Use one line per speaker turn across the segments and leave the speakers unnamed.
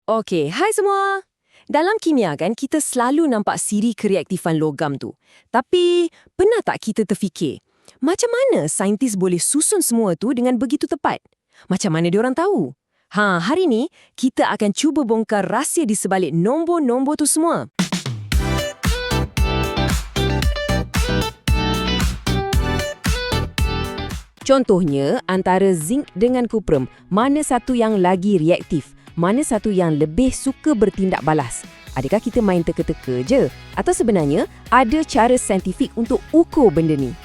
Okey, hai semua. Dalam kimia kan, kita selalu nampak siri kereaktifan logam tu. Tapi, pernah tak kita terfikir, macam mana saintis boleh susun semua tu dengan begitu tepat? Macam mana diorang tahu? Hari ni, kita akan cuba bongkar rahsia di sebalik nombor-nombor tu semua. Contohnya, antara zinc dengan kuprum, mana satu yang lagi reaktif? Mana satu yang lebih suka bertindak balas? Adakah kita main teka-teka je? Atau sebenarnya ada cara saintifik untuk ukur benda ni?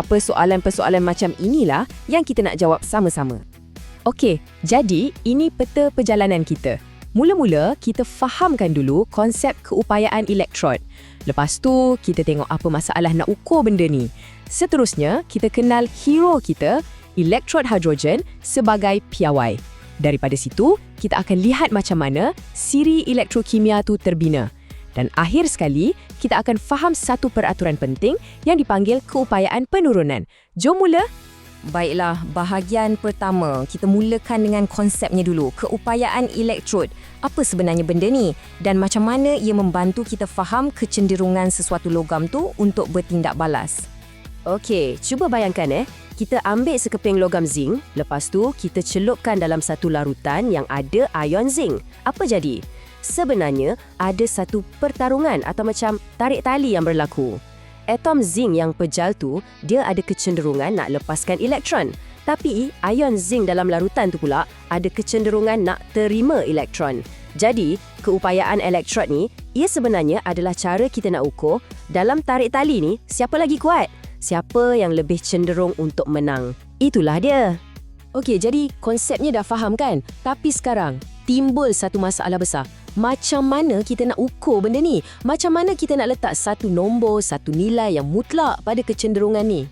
Persoalan-persoalan macam inilah yang kita nak jawab sama-sama. Okey, jadi ini peta perjalanan kita. Mula-mula kita fahamkan dulu konsep keupayaan elektrod. Lepas tu kita tengok apa masalah nak ukur benda ni. Seterusnya kita kenal hero kita, elektrod hidrogen sebagai piawai. Daripada situ, kita akan lihat macam mana siri elektrokimia tu terbina. Dan akhir sekali, kita akan faham satu peraturan penting yang dipanggil keupayaan penurunan. Jom mula! Baiklah, bahagian pertama, kita mulakan dengan konsepnya dulu, keupayaan elektrod. Apa sebenarnya benda ni? Dan macam mana ia membantu kita faham kecenderungan sesuatu logam tu untuk bertindak balas? Okey, cuba bayangkan kita ambil sekeping logam zinc, lepas tu kita celupkan dalam satu larutan yang ada ion zinc. Apa jadi? Sebenarnya ada satu pertarungan atau macam tarik tali yang berlaku. Atom zinc yang pejal tu, dia ada kecenderungan nak lepaskan elektron. Tapi ion zinc dalam larutan tu pula ada kecenderungan nak terima elektron. Jadi, keupayaan elektrod ni, ia sebenarnya adalah cara kita nak ukur dalam tarik tali ni siapa lagi kuat. Siapa yang lebih cenderung untuk menang. Itulah dia. Okey, jadi konsepnya dah faham kan? Tapi sekarang, timbul satu masalah besar. Macam mana kita nak ukur benda ni? Macam mana kita nak letak satu nombor, satu nilai yang mutlak pada kecenderungan ni?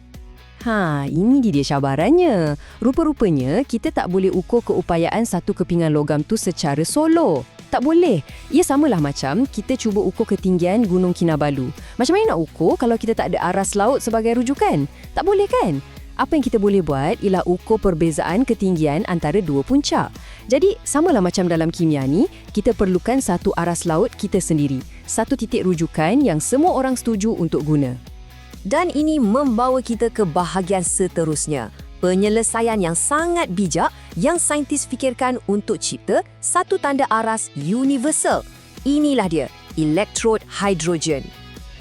Ini dia cabarannya. Rupa-rupanya, kita tak boleh ukur keupayaan satu kepingan logam tu secara solo. Tak boleh. Ia samalah macam kita cuba ukur ketinggian Gunung Kinabalu. Macam mana nak ukur kalau kita tak ada aras laut sebagai rujukan? Tak boleh kan? Apa yang kita boleh buat ialah ukur perbezaan ketinggian antara dua puncak. Jadi, samalah macam dalam kimia ni, kita perlukan satu aras laut kita sendiri. Satu titik rujukan yang semua orang setuju untuk guna. Dan ini membawa kita ke bahagian seterusnya. Penyelesaian yang sangat bijak yang saintis fikirkan untuk cipta satu tanda aras universal. Inilah dia, elektrod hidrogen.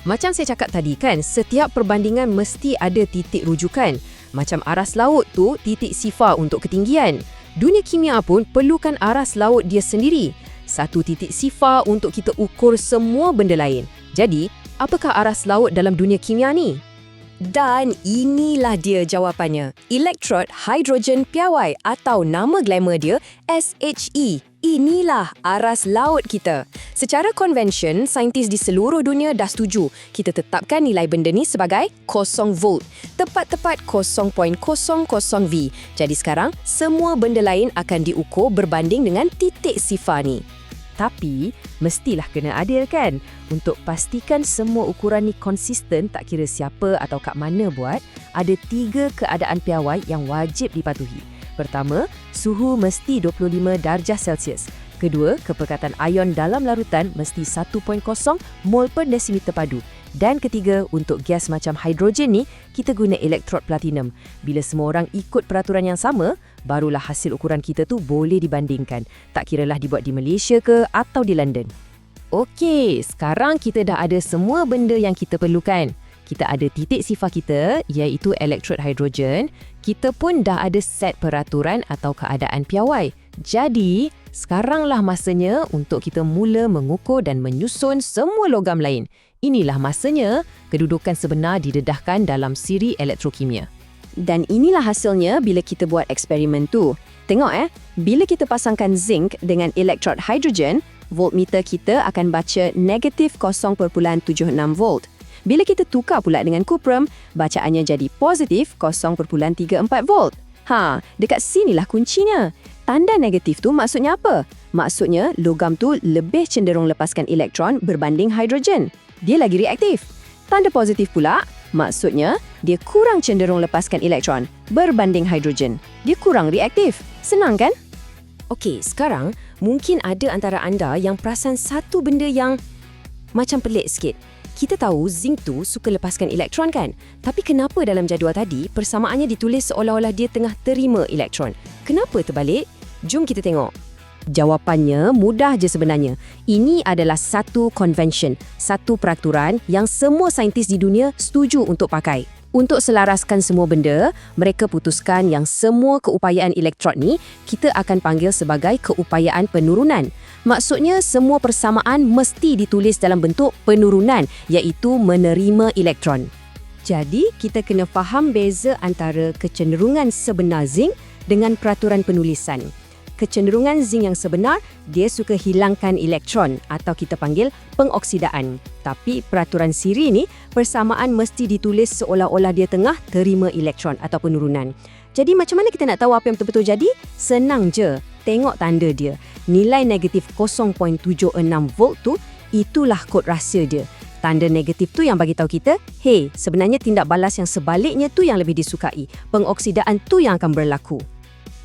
Macam saya cakap tadi kan, setiap perbandingan mesti ada titik rujukan. Macam aras laut tu, titik sifar untuk ketinggian. Dunia kimia pun perlukan aras laut dia sendiri. Satu titik sifar untuk kita ukur semua benda lain. Jadi, apakah aras laut dalam dunia kimia ni? Dan inilah dia jawapannya. Elektrod hidrogen piawai atau nama glamour dia SHE. Inilah aras laut kita. Secara konvensyen, saintis di seluruh dunia dah setuju. Kita tetapkan nilai benda ni sebagai 0 volt. Tepat-tepat 0.00 V. Jadi sekarang, semua benda lain akan diukur berbanding dengan titik sifar ni. Tapi, mestilah kena adil kan? Untuk pastikan semua ukuran ni konsisten, tak kira siapa atau kat mana buat, ada 3 keadaan piawai yang wajib dipatuhi. Pertama, suhu mesti 25 darjah Celsius. Kedua, kepekatan ion dalam larutan mesti 1.0 mol per desimeter padu. Dan ketiga, untuk gas macam hidrogen ni, kita guna elektrod platinum. Bila semua orang ikut peraturan yang sama, barulah hasil ukuran kita tu boleh dibandingkan. Tak kiralah dibuat di Malaysia ke atau di London. Okey, sekarang kita dah ada semua benda yang kita perlukan. Kita ada titik sifar kita, iaitu elektrod hidrogen. Kita pun dah ada set peraturan atau keadaan piawai. Jadi, sekaranglah masanya untuk kita mula mengukur dan menyusun semua logam lain. Inilah masanya kedudukan sebenar didedahkan dalam siri elektrokimia. Dan inilah hasilnya bila kita buat eksperimen tu. Tengok bila kita pasangkan zinc dengan elektrod hidrogen, voltmeter kita akan baca negatif 0.76 volt. Bila kita tukar pula dengan kuprum, bacaannya jadi positif 0.34 volt. Dekat sinilah kuncinya. Tanda negatif tu maksudnya apa? Maksudnya logam tu lebih cenderung lepaskan elektron berbanding hidrogen. Dia lagi reaktif. Tanda positif pula, maksudnya dia kurang cenderung lepaskan elektron berbanding hidrogen. Dia kurang reaktif. Senang kan? Okey, sekarang Mungkin ada antara anda yang perasan satu benda yang macam pelik sikit. Kita tahu zinc tu suka lepaskan elektron kan? Tapi kenapa dalam jadual tadi persamaannya ditulis seolah-olah dia tengah terima elektron? Kenapa terbalik? Jom kita tengok. Jawapannya mudah je sebenarnya. Ini adalah satu convention, satu peraturan yang semua saintis di dunia setuju untuk pakai. Untuk selaraskan semua benda, mereka putuskan yang semua keupayaan elektron ni kita akan panggil sebagai keupayaan penurunan. Maksudnya semua persamaan mesti ditulis dalam bentuk penurunan, iaitu menerima elektron. Jadi, kita kena faham beza antara kecenderungan sebenar zinc dengan peraturan penulisan. Kecenderungan zinc yang sebenar, dia suka hilangkan elektron atau kita panggil pengoksidaan. Tapi peraturan siri ni, persamaan mesti ditulis seolah-olah dia tengah terima elektron atau penurunan. Jadi macam mana kita nak tahu apa yang betul-betul jadi? Senang je. Tengok tanda dia. Nilai negatif 0.76 volt tu, itulah kod rahsia dia. Tanda negatif tu yang bagi tahu kita, hey, sebenarnya tindak balas yang sebaliknya tu yang lebih disukai. Pengoksidaan tu yang akan berlaku.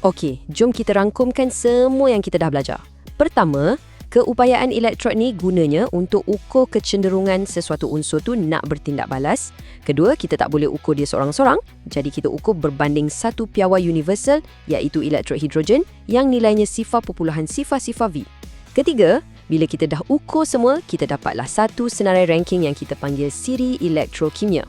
Okey, jom kita rangkumkan semua yang kita dah belajar. Pertama, keupayaan elektron ni gunanya untuk ukur kecenderungan sesuatu unsur tu nak bertindak balas. Kedua, kita tak boleh ukur dia seorang-seorang. Jadi kita ukur berbanding satu piawai universal iaitu elektrod hidrogen yang nilainya sifar V. Ketiga, bila kita dah ukur semua, kita dapatlah satu senarai ranking yang kita panggil siri elektrokimia.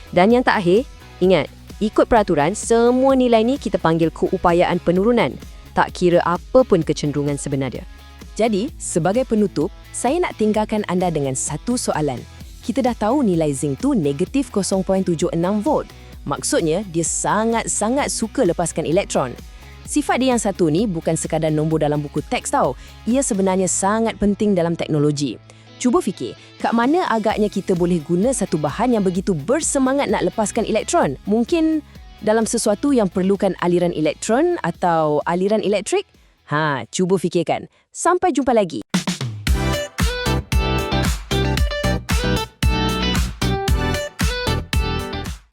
Dan yang terakhir, ingat, ikut peraturan, semua nilai ni kita panggil keupayaan penurunan. Tak kira apa pun kecenderungan sebenar dia. Jadi, sebagai penutup, saya nak tinggalkan anda dengan satu soalan. Kita dah tahu nilai zinc tu negatif 0.76 volt. Maksudnya, dia sangat-sangat suka lepaskan elektron. Sifat dia yang satu ni bukan sekadar nombor dalam buku teks tau. Ia sebenarnya sangat penting dalam teknologi. Cuba fikir, kat mana agaknya kita boleh guna satu bahan yang begitu bersemangat nak lepaskan elektron? Mungkin dalam sesuatu yang perlukan aliran elektron atau aliran elektrik? Cuba fikirkan. Sampai jumpa lagi.